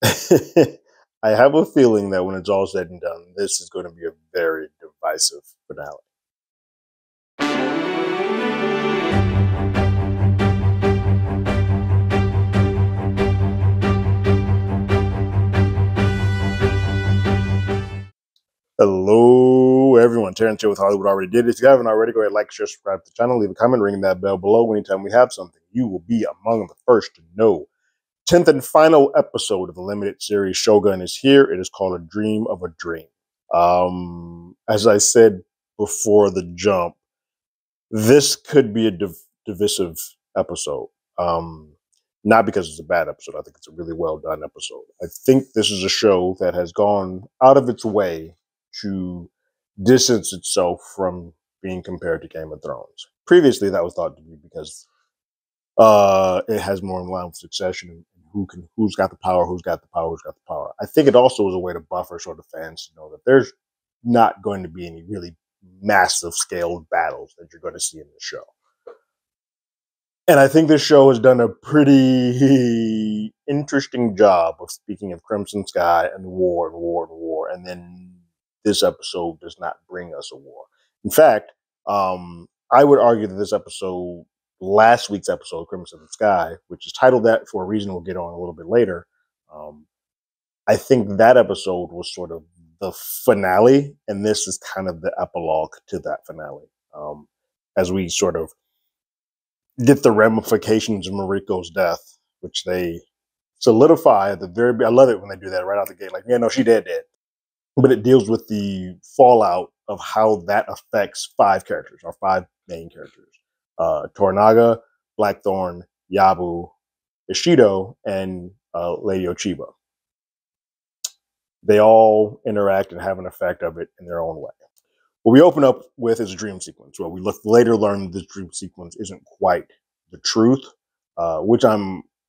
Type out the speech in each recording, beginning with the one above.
I have a feeling that when it's all said and done, this is going to be a very divisive finale. Hello, everyone. Terrence here with Hollywood Already Did. If you haven't already, go ahead, like, share, subscribe to the channel, leave a comment, ring that bell below. Anytime we have something, you will be among the first to know. 10th and final episode of the limited series Shogun is here. It is called A Dream of a Dream. As I said before the jump, this could be a divisive episode. Not because it's a bad episode. I think it's a really well done episode. I think this is a show that has gone out of its way to distance itself from being compared to Game of Thrones. Previously, that was thought to be because it has more in line with Succession and who's got the power, who's got the power, who's got the power. I think it also is a way to buffer sort of fans to know that there's not going to be any really massive scaled battles that you're going to see in the show. And I think this show has done a pretty interesting job of speaking of Crimson Sky and war and war and war. And then this episode does not bring us a war. In fact, I would argue that this episode, last week's episode, Crimson Sky, which is titled that for a reason we'll get on a little bit later, I think that episode was sort of the finale, and this is kind of the epilogue to that finale. As we sort of get the ramifications of Mariko's death, which they solidify at the very I love it when they do that right out the gate. Like, yeah, no, she dead. But it deals with the fallout of how that affects five characters, or five main characters. Toranaga, Blackthorn, Yabu, Ishido, and Lady Ochiba. They all interact and have an effect of it in their own way. What we open up with is a dream sequence. Well, we later learn this dream sequence isn't quite the truth,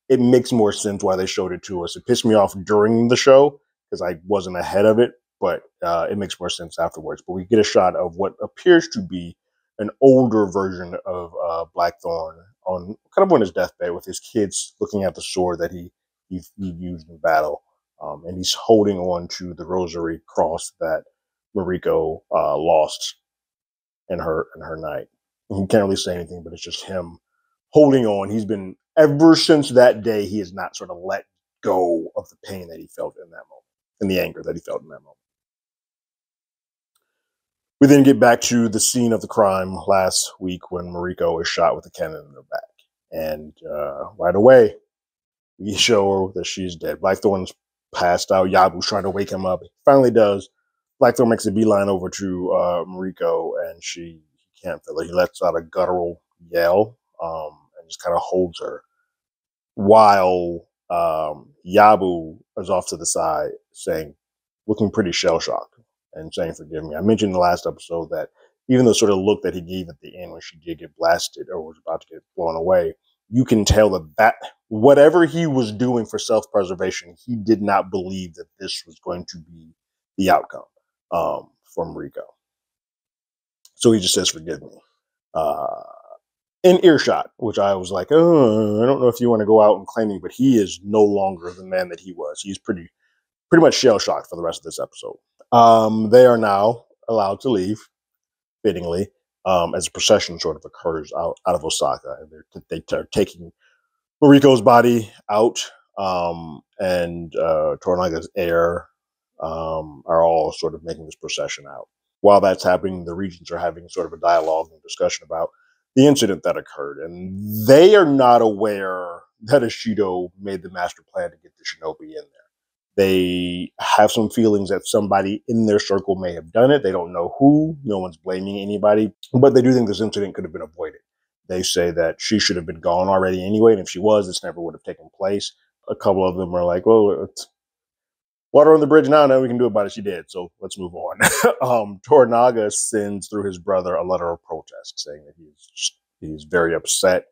it makes more sense why they showed it to us. It pissed me off during the show because I wasn't ahead of it, but it makes more sense afterwards. But we get a shot of what appears to be an older version of Blackthorn on his deathbed with his kids looking at the sword that he used in battle. And he's holding on to the rosary cross that Mariko lost in her night. And he can't really say anything, but it's just him holding on. He's been, ever since that day, he has not sort of let go of the pain that he felt in that moment, and the anger that he felt in that moment. We then get back to the scene of the crime last week when Mariko is shot with a cannon in her back. And right away, we show her that she's dead. Blackthorn's passed out. Yabu's trying to wake him up. He finally does. Blackthorn makes a beeline over to Mariko, and he can't feel it. He lets out a guttural yell and just kind of holds her, while Yabu is off to the side, looking pretty shell-shocked and saying, "Forgive me." I mentioned in the last episode that even the sort of look that he gave at the end when she did get blasted or was about to get blown away, you can tell that whatever he was doing for self-preservation, he did not believe that this was going to be the outcome from Mariko. So he just says, "Forgive me." In earshot, which I was like, oh, I don't know if you want to go out and claim him, but he is no longer the man that he was. He's pretty much shell-shocked for the rest of this episode. They are now allowed to leave, fittingly, as a procession sort of occurs out of Osaka. And they are taking Mariko's body out, and Toranaga's heir are all sort of making this procession out. While that's happening, the regents are having sort of a dialogue and discussion about the incident that occurred. And they are not aware that Ishido made the master plan to get the shinobi in there. They have some feelings that somebody in their circle may have done it. They don't know who. No one's blaming anybody. But they do think this incident could have been avoided. They say that she should have been gone already anyway. And if she was, this never would have taken place. A couple of them are like, well, it's water on the bridge now. Now we can do about it. She did. So let's move on. Toranaga sends through his brother a letter of protest saying that he's very upset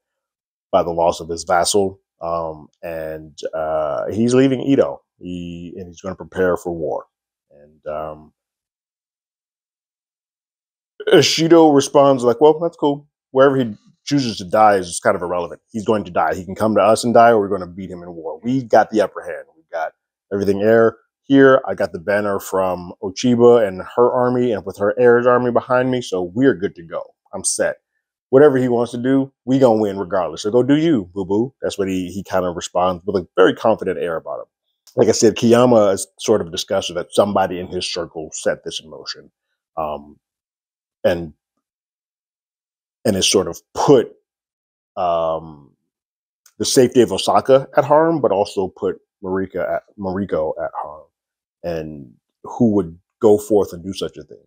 by the loss of his vassal. And he's leaving Edo. He's going to prepare for war. And Ishido responds like, well, that's cool. Wherever he chooses to die is kind of irrelevant. He's going to die. He can come to us and die, or we're going to beat him in war. We got the upper hand. We got a everything air. Here, I got the banner from Ochiba and her army, and with her air's army behind me, so we're good to go. I'm set. Whatever he wants to do, we gonna win regardless. So go do you, boo boo. That's what he kind of responds with a very confident air about him. Like I said, Kiyama is sort of a discussion that somebody in his circle set this in motion, um, and has sort of put um, the safety of Osaka at harm, but also put Mariko at harm. And who would go forth and do such a thing?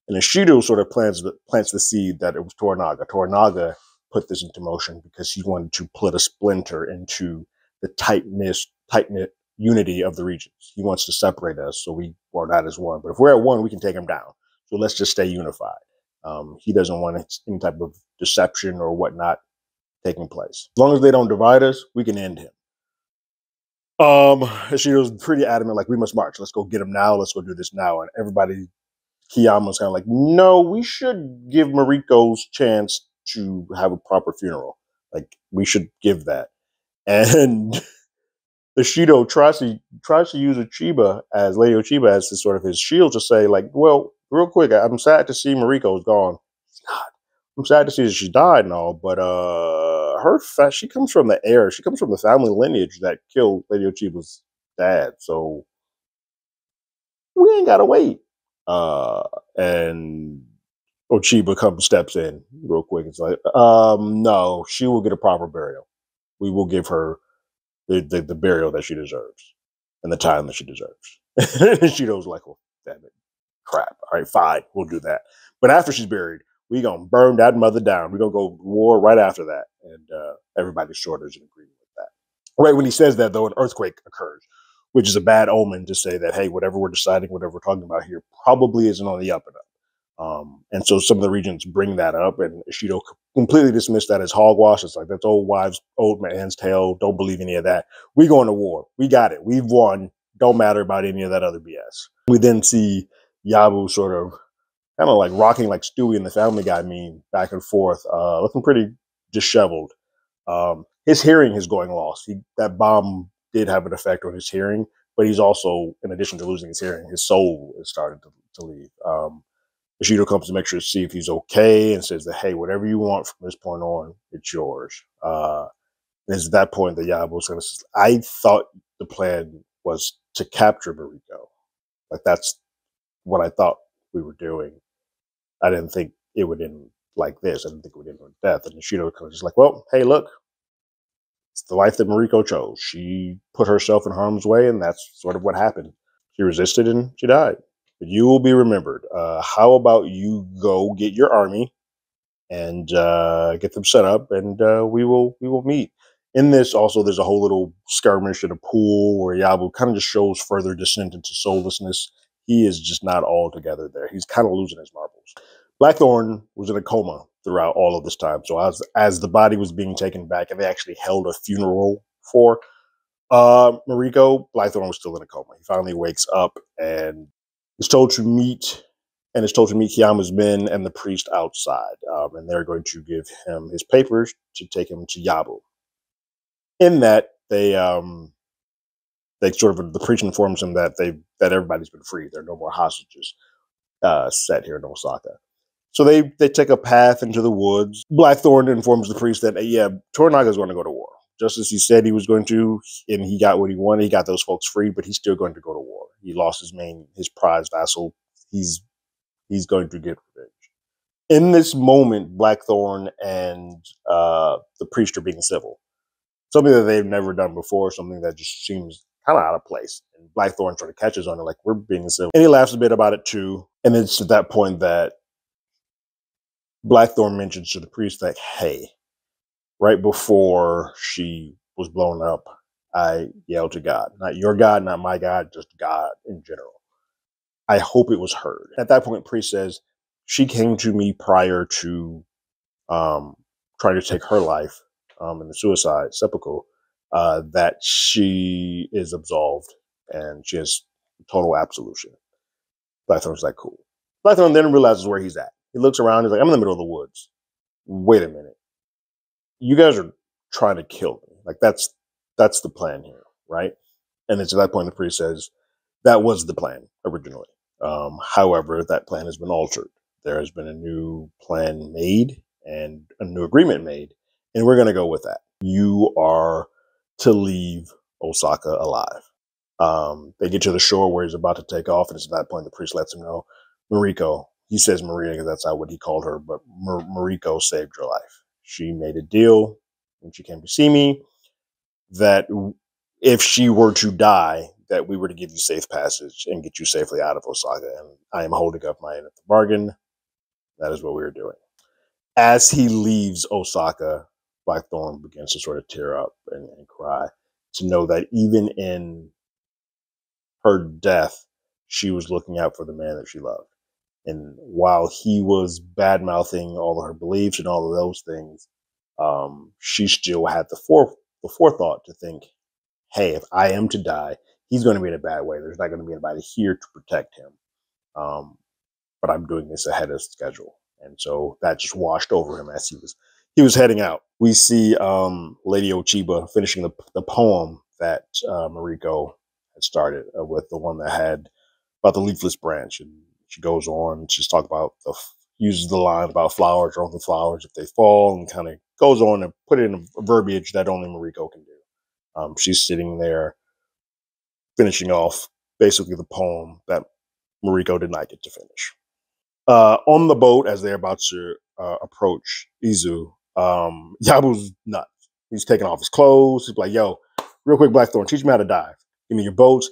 And Ishido sort of plants the seed that it was Toranaga. Toranaga put this into motion because he wanted to put a splinter into the tight-knit unity of the regions. He wants to separate us so we are not as one. But if we're at one, we can take him down. So let's just stay unified. He doesn't want any type of deception or whatnot taking place. As long as they don't divide us, we can end him. Ishido's pretty adamant, like, we must march. Let's go get him now. Let's go do this now. And everybody, Kiyama's kind of like, no, we should give Mariko's chance to have a proper funeral. Like, we should give that. And Ishido tries to use Lady Ochiba as his sort of his shield to say, like, well, real quick, I'm sad to see Mariko's gone. I'm sad to see that she died and all, but she comes from the air. She comes from the family lineage that killed Lady Ochiba's dad. So we ain't gotta wait. And Ochiba steps in real quick. It's like, no, she will get a proper burial. We will give her the burial that she deserves and the time that she deserves. And Shido's like, well, damn it, crap. All right, fine, we'll do that. But after she's buried, we gonna burn that mother down. We're gonna go to war right after that. And everybody sort of is in agreement with that. Right when he says that, though, an earthquake occurs, which is a bad omen to say that, hey, whatever we're deciding, whatever we're talking about here, probably isn't on the up and up. And so some of the regions bring that up, and Ishido completely dismissed that as hogwash. It's like, that's old man's tale. Don't believe any of that. We going to war. We got it. We've won. Don't matter about any of that other BS. We then see Yabu sort of kind of like rocking like Stewie in the Family Guy meme back and forth, looking pretty disheveled. His hearing is going lost. That bomb did have an effect on his hearing, but he's also, in addition to losing his hearing, his soul is starting to leave. Ishido comes to make sure to see if he's okay and says that, hey, whatever you want from this point on, it's yours. And it's at that point that Yabu's going to say, I thought the plan was to capture Mariko. Like, that's what I thought we were doing. I didn't think it would end like this. I didn't think it would end with death. And Ishido was just like, well, hey, look, it's the life that Mariko chose. She put herself in harm's way, and that's sort of what happened. She resisted and she died. But you will be remembered. How about you go get your army and get them set up, and we will meet. In this, also, there's a whole little skirmish at a pool where Yabu kind of just shows further descent into soullessness. He is just not all together there. He's kind of losing his marbles. Blackthorn was in a coma throughout all of this time. So as the body was being taken back, and they actually held a funeral for Mariko, Blackthorn was still in a coma. He finally wakes up and is told to meet Kiyama's men and the priest outside. And they're going to give him his papers to take him to Yabu. In that, they sort of, the priest informs him that everybody's been freed. There are no more hostages set here in Osaka. So they take a path into the woods. Blackthorn informs the priest that, yeah, Toranaga is going to go to war. Just as he said he was going to, and he got what he wanted. He got those folks free, but he's still going to go to war. He lost his prized vassal. He's going to get revenge. In this moment, Blackthorn and the priest are being civil. Something that they've never done before, something that just seems kind of out of place. And Blackthorn sort of catches on it, like, we're being civil. And he laughs a bit about it too. And it's at that point that Blackthorn mentions to the priest that, hey, right before she was blown up, I yelled to God. Not your God, not my God, just God in general. I hope it was heard. At that point, priest says, she came to me prior to trying to take her life in the suicide seppuku, that she is absolved and she has total absolution. Blackthorn's like, cool. Blackthorn then realizes where he's at. He looks around, he's like, I'm in the middle of the woods. Wait a minute. You guys are trying to kill me. Like, that's the plan here, right? And it's at that point the priest says, that was the plan originally. However, that plan has been altered. There has been a new plan made and a new agreement made, and we're going to go with that. You are to leave Osaka alive. They get to the shore where he's about to take off, and it's at that point the priest lets him know, Mariko, he says Maria because that's not what he called her, but Mariko saved your life. She made a deal when she came to see me that if she were to die, that we were to give you safe passage and get you safely out of Osaka. And I am holding up my end of the bargain. That is what we were doing. As he leaves Osaka, Blackthorn begins to sort of tear up and cry, to know that even in her death, she was looking out for the man that she loved. And while he was bad mouthing all of her beliefs and all of those things, she still had the forethought to think, hey, if I am to die, he's going to be in a bad way. There's not going to be anybody here to protect him. But I'm doing this ahead of schedule. And so that just washed over him as he was heading out. We see Lady Ochiba finishing the poem that Mariko had started with, the one that had about the leafless branch. And she goes on, she's talking about uses the line about flowers, or only flowers if they fall, and kind of goes on and put it in a verbiage that only Mariko can do. She's sitting there finishing off basically the poem that Mariko did not get to finish. On the boat, as they're about to approach Izu, Yabu's nuts. He's taking off his clothes. He's like, yo, real quick, Blackthorn, teach me how to dive. Give me your boats.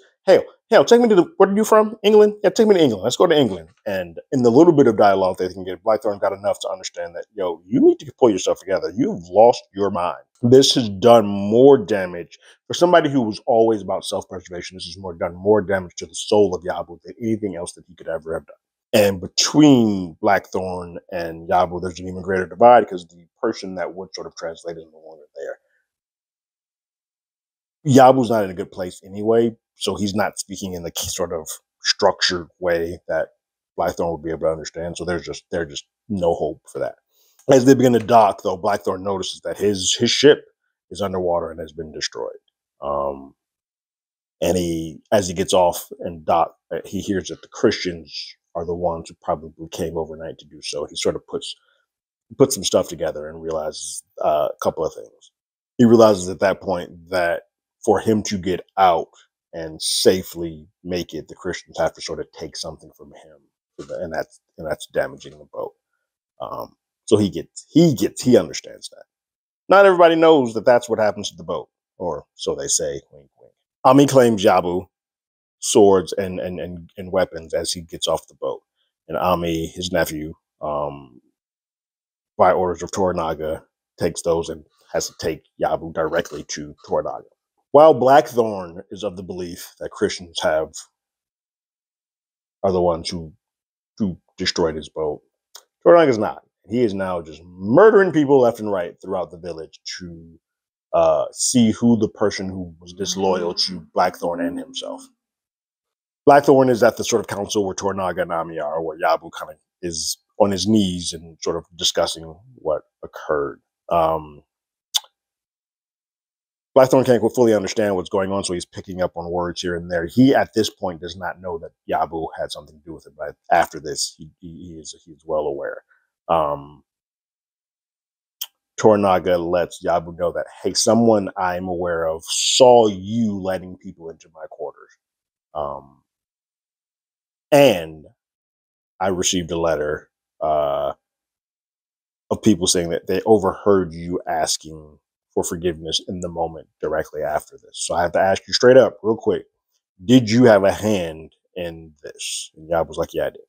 Hell, take me to where are you from? England? Yeah, take me to England. Let's go to England. And in the little bit of dialogue they can get, Blackthorn got enough to understand that, yo, you need to pull yourself together. You've lost your mind. This has done more damage for somebody who was always about self-preservation. This has done more damage to the soul of Yabu than anything else that he could ever have done. And between Blackthorn and Yabu, there's an even greater divide because the person that would sort of translate is no longer there. Yabu's not in a good place anyway, so he's not speaking in the sort of structured way that Blackthorn would be able to understand. So there's just no hope for that. As they begin to dock, though, Blackthorn notices that his ship is underwater and has been destroyed. And as he gets off and dock, he hears that the Christians are the ones who probably came overnight to do so. He sort of puts some stuff together and realizes a couple of things. He realizes at that point that for him to get out and safely make it, the Christians have to sort of take something from him, and that's damaging the boat. So he understands that. Not everybody knows that that's what happens to the boat, or so they say. Wink, wink. Ami claims Yabu swords and weapons as he gets off the boat, and Ami, his nephew, by orders of Toranaga, takes those and has to take Yabu directly to Toranaga. While Blackthorn is of the belief that Christians are the ones who destroyed his boat, Toranaga's not. He is now just murdering people left and right throughout the village to see who the person who was disloyal to Blackthorn and himself. Blackthorn is at the sort of council where Toranaga and Ami are, where Yabu kind of is on his knees and sort of discussing what occurred. Blackthorn can't fully understand what's going on, so he's picking up on words here and there. He, at this point, does not know that Yabu had something to do with it, but after this, he's well aware. Toranaga lets Yabu know that, hey, someone I'm aware of saw you letting people into my quarters. And I received a letter of people saying that they overheard you asking for forgiveness in the moment directly after this. So I have to ask you straight up, real quick, did you have a hand in this? And Yab was like, yeah, I did.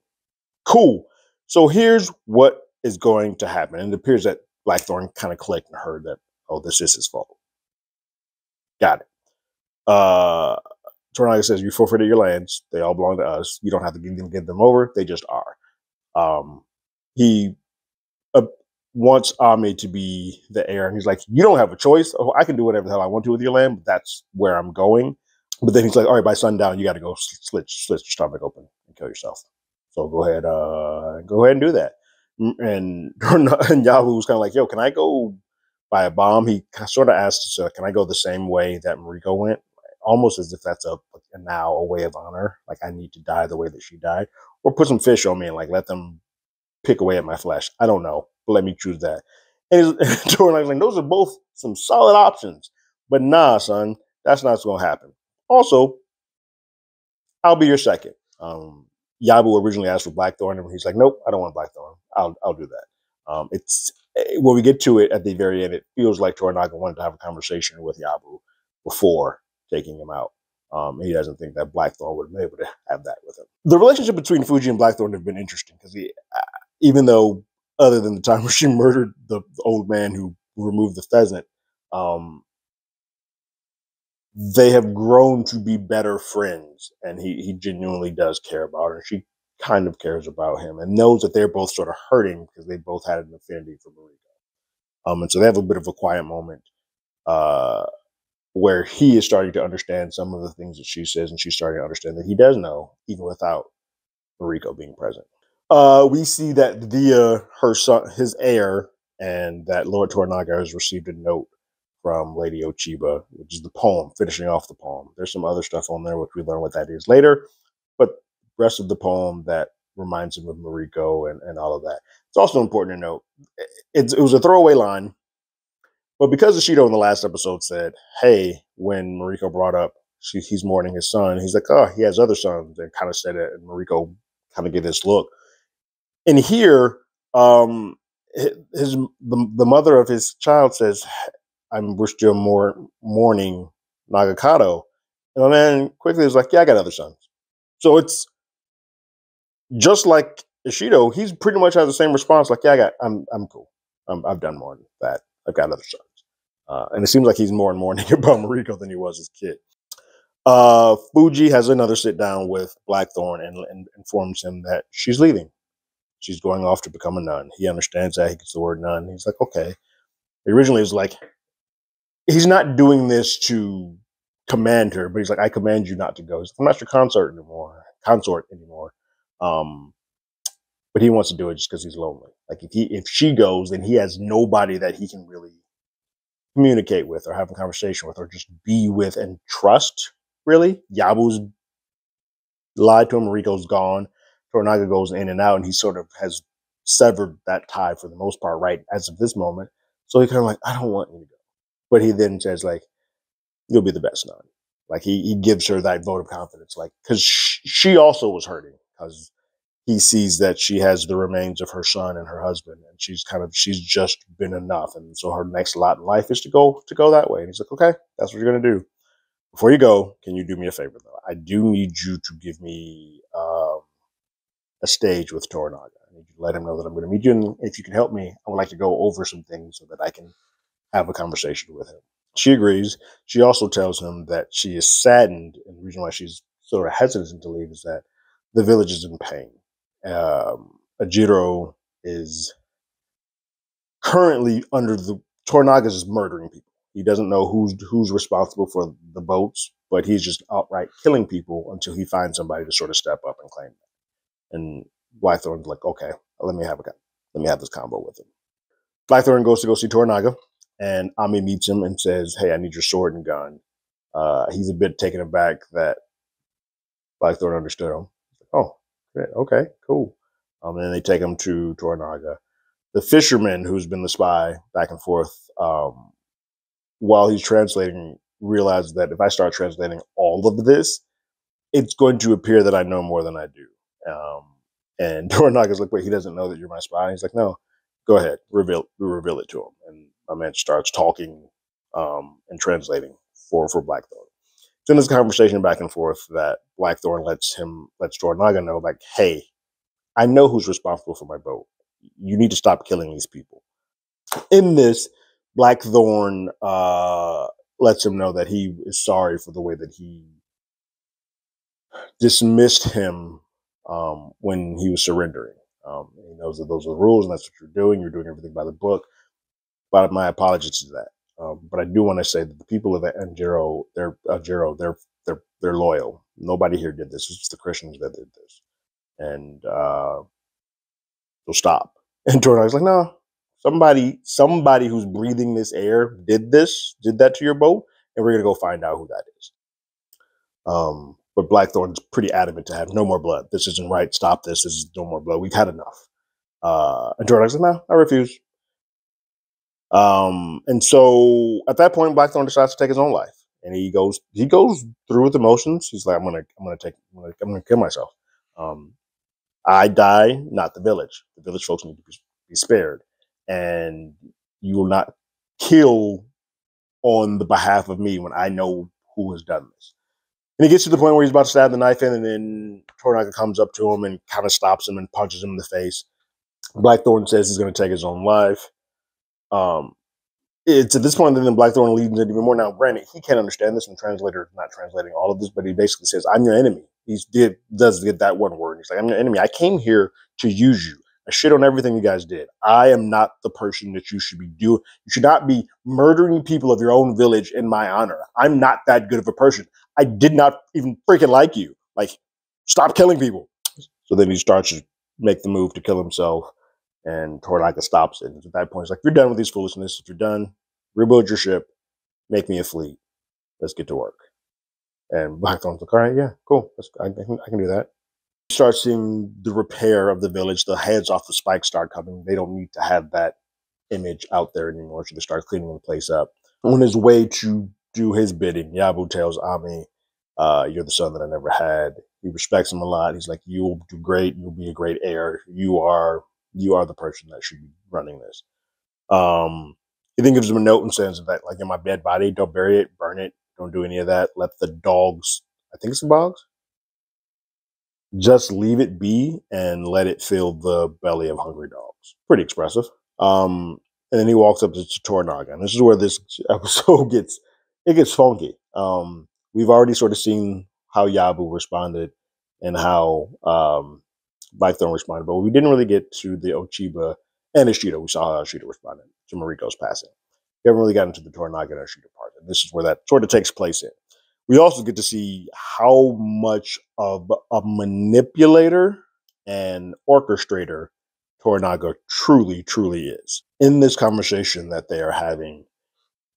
Cool. So here's what is going to happen. And it appears that Blackthorn kind of clicked and heard that, oh, this is his fault. Got it. Toranaga says, you forfeited your lands. They all belong to us. You don't have to give them over. They just are. He wants Ami to be the heir. And he's like, you don't have a choice. Oh, I can do whatever the hell I want to with your land, but that's where I'm going. But then he's like, all right, by sundown, you got to go slit your stomach open and kill yourself. So go ahead and do that. And Yahoo was kind of like, yo, can I go buy a bomb? He sort of asked us, can I go the same way that Mariko went? almost as if that's now a way of honor. Like I need to die the way that she died, or put some fish on me and like let them pick away at my flesh. I don't know, but let me choose that. And Torana's like, those are both some solid options, but nah, son, that's not what's gonna happen. Also, I'll be your second. Yabu originally asked for Blackthorn, and he's like, nope, I don't want Blackthorn. I'll do that. It's when we get to it at the very end, it feels like Toranaga wanted to have a conversation with Yabu before taking him out. He doesn't think that Blackthorn would have been able to have that with him. The relationship between Fuji and Blackthorn have been interesting because even though, other than the time where she murdered the old man who removed the pheasant, they have grown to be better friends, and he genuinely does care about her. She kind of cares about him and knows that they're both sort of hurting because they both had an affinity for Mariko. And so they have a bit of a quiet moment where he is starting to understand some of the things that she says, and she's starting to understand that he does know, even without Mariko being present. We see that via her son, his heir, and that Lord Toranaga has received a note from Lady Ochiba, which is the poem, finishing off the poem. There's some other stuff on there, which we learn what that is later, but the rest of the poem that reminds him of Mariko and all of that. It's also important to note, it was a throwaway line, but because Ishido in the last episode said, hey, when Mariko brought up he's mourning his son, he's like, oh, he has other sons, and kind of said it, and Mariko kind of gave this look. And here, the mother of his child says, we're still mourning Nagakado. And the man quickly is like, yeah, I got other sons. So it's just like Ishido, he's pretty much has the same response, like, yeah, I'm cool. I've done more than that. I've got other sons. And it seems like he's more and mourning about Mariko than he was as a kid. Fuji has another sit down with Blackthorn and informs him that she's leaving. She's going off to become a nun. He understands that. He gets the word nun. He's like, okay. He originally was like, he's not doing this to command her, but he's like, I command you not to go. He's like, I'm not your consort anymore. But he wants to do it just because he's lonely. Like if she goes, then he has nobody that he can really communicate with or have a conversation with or just be with and trust, really. Yabu's lied to him. Mariko's gone. Toranaga goes in and out, and he sort of has severed that tie for the most part, right, as of this moment. So he kind of like, I don't want you to go. But he then says, like, you'll be the best nun. Like, he gives her that vote of confidence, like, because she also was hurting, because he sees that she has the remains of her son and her husband, and she's just been enough. And so her next lot in life is to go that way. And he's like, okay, that's what you're going to do. Before you go, can you do me a favor, though? I do need you to give me a stage with Toranaga. I need you to let him know that I'm going to meet you. And if you can help me, I would like to go over some things so that I can have a conversation with him. She agrees. She also tells him that she is saddened, and the reason why she's sort of hesitant to leave is that the village is in pain. Ajiro is currently under the Toranaga is murdering people. He doesn't know who's responsible for the boats, but he's just outright killing people until he finds somebody to sort of step up and claim them. And Blackthorn's like, okay, let me have this combo with him. Blackthorn goes to go see Toranaga, and Ami meets him and says, hey, I need your sword and gun. He's a bit taken aback that Blackthorn understood him. Oh, okay, cool. And then they take him to Toranaga. The fisherman, who's been the spy back and forth, while he's translating, realizes that if I start translating all of this, it's going to appear that I know more than I do. And Toranaga's like, wait, he doesn't know that you're my spy? He's like, no, go ahead, reveal it to him. And my man starts talking and translating for Blackthorn. It's in this conversation back and forth that Blackthorn lets Toranaga know, like, hey, I know who's responsible for my boat. You need to stop killing these people. In this, Blackthorn lets him know that he is sorry for the way that he dismissed him when he was surrendering. He knows that those are the rules and that's what you're doing. You're doing everything by the book. But my apologies to that. But I do want to say that the people of Anjiro, they're loyal. Nobody here did this. It's just the Christians that did this. And so stop. And Torana's like, no, somebody who's breathing this air did that to your boat, and we're gonna go find out who that is. But Blackthorn's pretty adamant to have no more blood. This isn't right. Stop this. This is no more blood. We've had enough. And Tornaga's like, no, I refuse. And so at that point, Blackthorn decides to take his own life, and he goes through with emotions. He's like, I'm gonna kill myself. Um, I die, not the village. The village folks need to be spared, and you will not kill on the behalf of me when I know who has done this. And he gets to the point where he's about to stab the knife in, and then Tornaga comes up to him and kind of stops him and punches him in the face. Blackthorn says he's going to take his own life. Um, it's at this point that then Blackthorn leads it even more. Now, granted, he can't understand this, and the translator is not translating all of this, but he basically says, I'm your enemy. Does get that one word. He's like, I'm your enemy. I came here to use you. I shit on everything you guys did. I am not the person that you should be doing. You should not be murdering people of your own village in my honor. I'm not that good of a person. I did not even freaking like you. Like, stop killing people. So then he starts to make the move to kill himself. And Tornaga stops it. And at that point, he's like, you're done with these foolishness. If you're done, rebuild your ship, make me a fleet. Let's get to work. And Blackthorn's like, all right, yeah, cool. I can do that. You start seeing the repair of the village. The heads off the spikes start coming. They don't need to have that image out there anymore. So they start cleaning the place up. On his way to do his bidding, Yabu tells Ami, you're the son that I never had. He respects him a lot. He's like, you'll do great. You'll be a great heir. You are the person that should be running this. He then gives him a note and says that, like, in my dead body, don't bury it, burn it, don't do any of that. Let the dogs, I think it's the dogs, just leave it be and let it fill the belly of hungry dogs. Pretty expressive. And then he walks up to Tornaga, and this is where this episode gets funky. We've already sort of seen how Yabu responded and how Blackthorn responded, but we didn't really get to the Ochiba and Ishida. We saw how Ishida responded to Mariko's passing. We haven't really gotten to the Tornaga and Ishida part, and this is where that sort of takes place in. We also get to see how much of a manipulator and orchestrator Tornaga truly, truly is. In this conversation that they are having,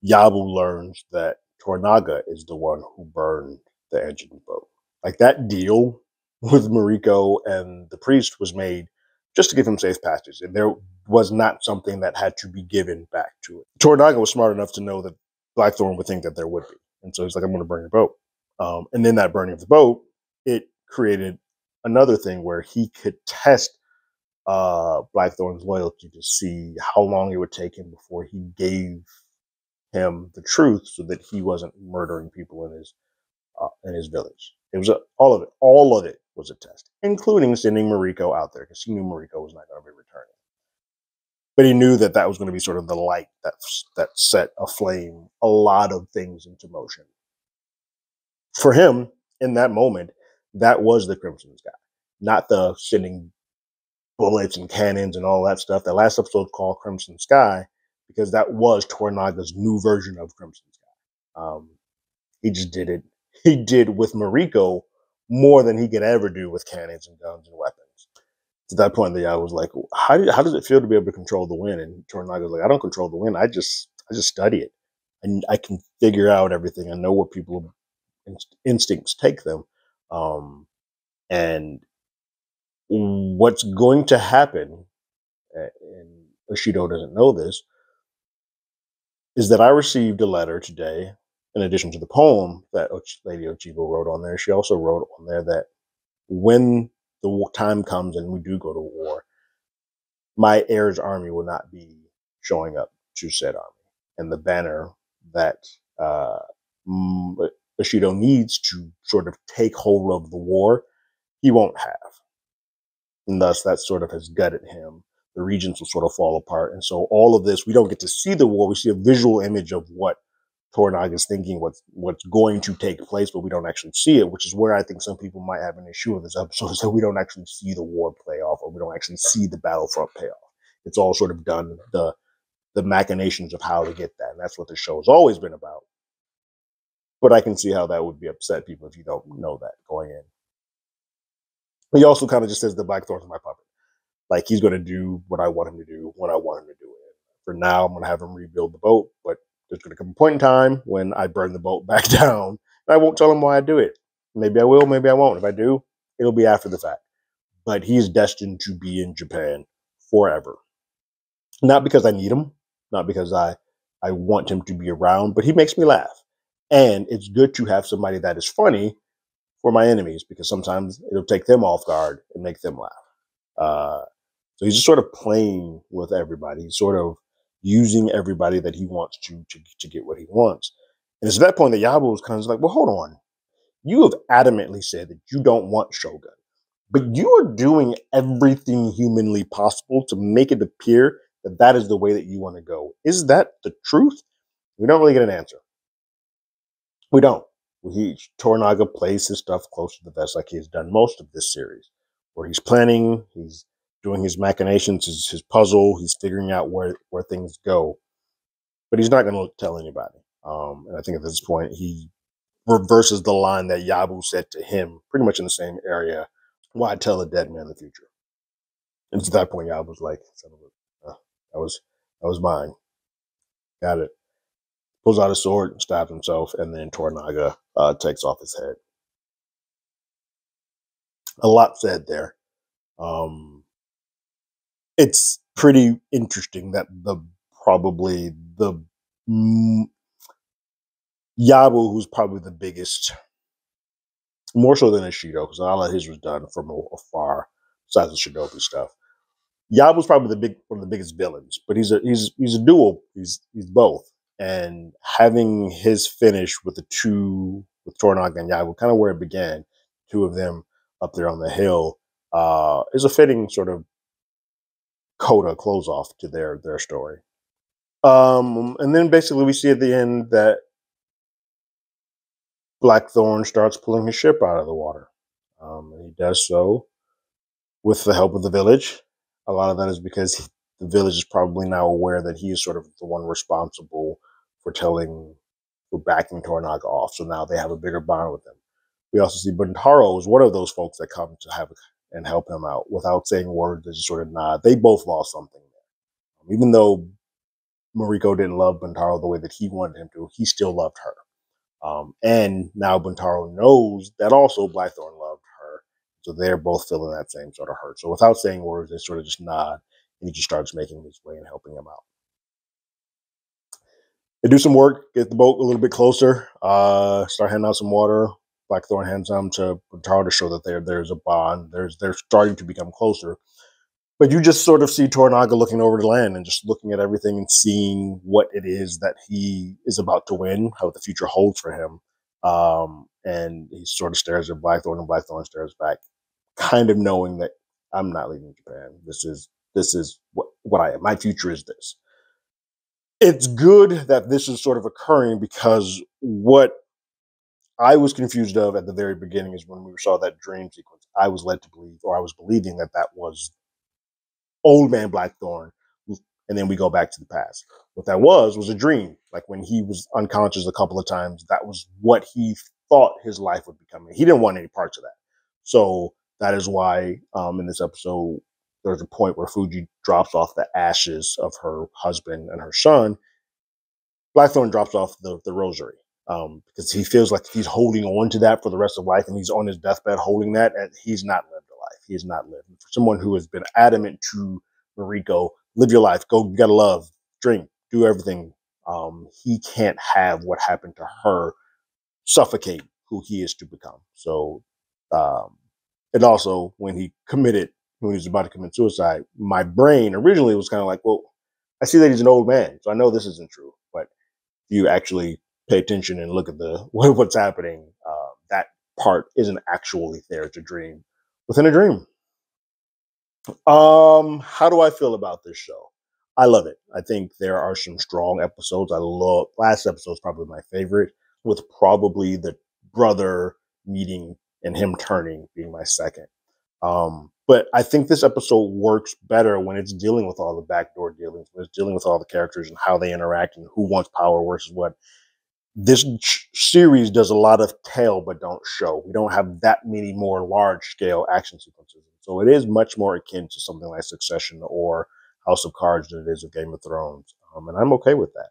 Yabu learns that Tornaga is the one who burned the engine boat. Like, that deal with Mariko and the priest was made just to give him safe passage. And there was not something that had to be given back to it. Tornaga was smart enough to know that Blackthorn would think that there would be. And so he's like, I'm going to burn your boat. And then that burning of the boat, it created another thing where he could test Blackthorn's loyalty to see how long it would take him before he gave him the truth so that he wasn't murdering people in his village. It was all of it was a test, including sending Mariko out there because he knew Mariko was not going to be returning. But he knew that was going to be sort of the light that set aflame a lot of things into motion. For him, in that moment, that was the Crimson Sky, not the sending bullets and cannons and all that stuff. That last episode called Crimson Sky because that was Tornaga's new version of Crimson Sky. He just did it. He did with Mariko more than he could ever do with cannons and guns and weapons. To that point, I was like, how does it feel to be able to control the wind? And Tornaga was like, I don't control the wind. I just study it. And I can figure out everything. I know where people's instincts take them. And what's going to happen, and Ishido doesn't know this, is that I received a letter today. In addition to the poem that Lady Ochibo wrote on there, she also wrote on there that when the time comes and we do go to war, my heir's army will not be showing up to said army. And the banner that Ishido needs to sort of take hold of the war, he won't have. And thus that sort of has gutted him. The regions will sort of fall apart. And so all of this, we don't get to see the war. We see a visual image of what Tornaga is thinking, what's going to take place, but we don't actually see it, which is where I think some people might have an issue with this episode, is that we don't actually see the war play off, or we don't actually see the battlefront pay off. It's all sort of done, the machinations of how to get that, and that's what the show has always been about. But I can see how that would be upset people if you don't know that going in. He also kind of just says that Blackthorn's my puppet. Like, he's going to do what I want him to do when I want him to do it. For now, I'm going to have him rebuild the boat, but there's going to come a point in time when I burn the boat back down, and I won't tell him why I do it. Maybe I will, maybe I won't. If I do, it'll be after the fact. But he's destined to be in Japan forever. Not because I need him, not because I want him to be around, but he makes me laugh. And it's good to have somebody that is funny for my enemies because sometimes it'll take them off guard and make them laugh. Uh, so he's just sort of playing with everybody. He's sort of using everybody that he wants to get what he wants. And it's at that point that Yabu is kind of like, well, hold on. You have adamantly said that you don't want Shogun, but you are doing everything humanly possible to make it appear that that is the way that you want to go. Is that the truth? We don't really get an answer. We don't. Toranaga plays his stuff close to the vest like he has done most of this series, where he's planning, he's doing his machinations, his puzzle, he's figuring out where things go, but he's not going to tell anybody. And I think at this point he reverses the line that Yabu said to him, pretty much in the same area. Why tell a dead man the future? And to that point, Yabu was like, "Son of a, that was mine. Got it." Pulls out a sword, stabs himself, and then Toranaga takes off his head. A lot said there. It's pretty interesting that probably the Yabu, who's probably the biggest, more so than Ishido, because a lot of his was done from afar, besides the Shinobi stuff. Yabu's probably one of the biggest villains, but he's a dual. He's both, and having his finish with with Toranaga and Yabu, kind of where it began, two of them up there on the hill, is a fitting sort of coda close off to their story. And then basically we see at the end that Blackthorn starts pulling his ship out of the water. And he does so with the help of the village. A lot of that is because the village is probably now aware that he is sort of the one responsible for backing Toranaga off. So now they have a bigger bond with him. We also see Buntaro is one of those folks that come to have and help him out without saying words. They just sort of nod. They both lost something there. Even though Mariko didn't love Buntaro the way that he wanted him to, he still loved her. And now Buntaro knows that also Blackthorn loved her. So they're both feeling that same sort of hurt. So without saying words, they sort of just nod, and he just starts making his way and helping him out. They do some work, get the boat a little bit closer, start handing out some water. Blackthorn hands them to Buntaro to show that there's a bond. They're starting to become closer. But you just sort of see Toranaga looking over the land and just looking at everything and seeing what it is that he is about to win, how the future holds for him. And he sort of stares at Blackthorn, and Blackthorn stares back, kind of knowing that I'm not leaving Japan. This is what I am. My future is this. It's good that this is sort of occurring because what I was confused of at the very beginning is when we saw that dream sequence. I was led to believe, or I was believing that was old man Blackthorn, and then we go back to the past. What that was a dream. Like when he was unconscious a couple of times, that was what he thought his life would become. He didn't want any parts of that. So that is why in this episode, there's a point where Fuji drops off the ashes of her husband and her son. Blackthorn drops off the rosary because he feels like he's holding on to that for the rest of life, and he's on his deathbed holding that, and he's not lived a life. He has not lived. For someone who has been adamant to Mariko, live your life, go, you gotta love, drink, do everything. He can't have what happened to her suffocate who he is to become. So, and also when he was about to commit suicide, my brain originally was kind of like, well, I see that he's an old man, so I know this isn't true. But if you actually pay attention and look at what's happening, that part isn't actually there. It's a dream within a dream. How do I feel about this show? I love it. I think there are some strong episodes. Last episode's probably my favorite, with probably the brother meeting and him turning being my second. But I think this episode works better when it's dealing with all the backdoor dealings, when it's dealing with all the characters and how they interact and who wants power versus what. This series does a lot of tell but don't show. We don't have that many more large-scale action sequences. So it is much more akin to something like Succession or House of Cards than it is of Game of Thrones. And I'm okay with that.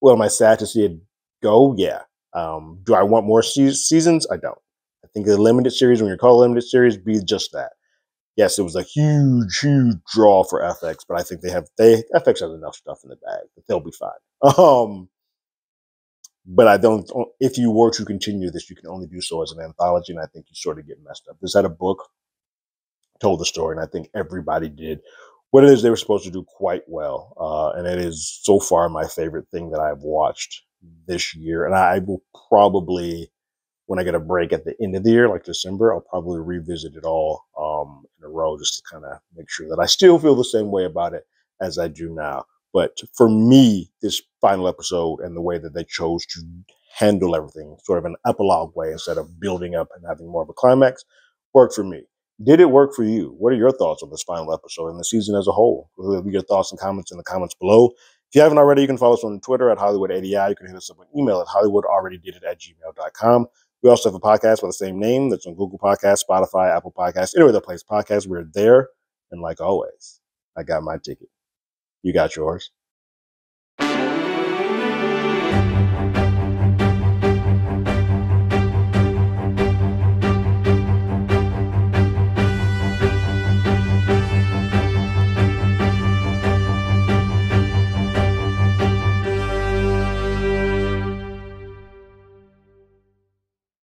Well, am I sad to see it go? Yeah. Do I want more seasons? I don't. I think the limited series, when you're called limited series, be just that. Yes, it was a huge, huge draw for FX, but I think FX has enough stuff in the bag that they'll be fine. But I don't. If you were to continue this, you can only do so as an anthology, and I think you sort of get messed up. This had a book, told the story, and I think everybody did what it is they were supposed to do quite well. And it is so far my favorite thing that I've watched this year. And I will probably, when I get a break at the end of the year, like December, I'll probably revisit it all in a row just to kind of make sure that I still feel the same way about it as I do now. But for me, this final episode and the way that they chose to handle everything, sort of an epilogue way instead of building up and having more of a climax, worked for me. Did it work for you? What are your thoughts on this final episode and the season as a whole? Leave your thoughts and comments in the comments below. If you haven't already, you can follow us on Twitter at HollywoodADI. You can hit us up on email at HollywoodAlreadyDidIt@gmail.com. We also have a podcast by the same name that's on Google Podcasts, Spotify, Apple Podcasts, anywhere that plays podcasts. We're there. And like always, I got my ticket. You got yours.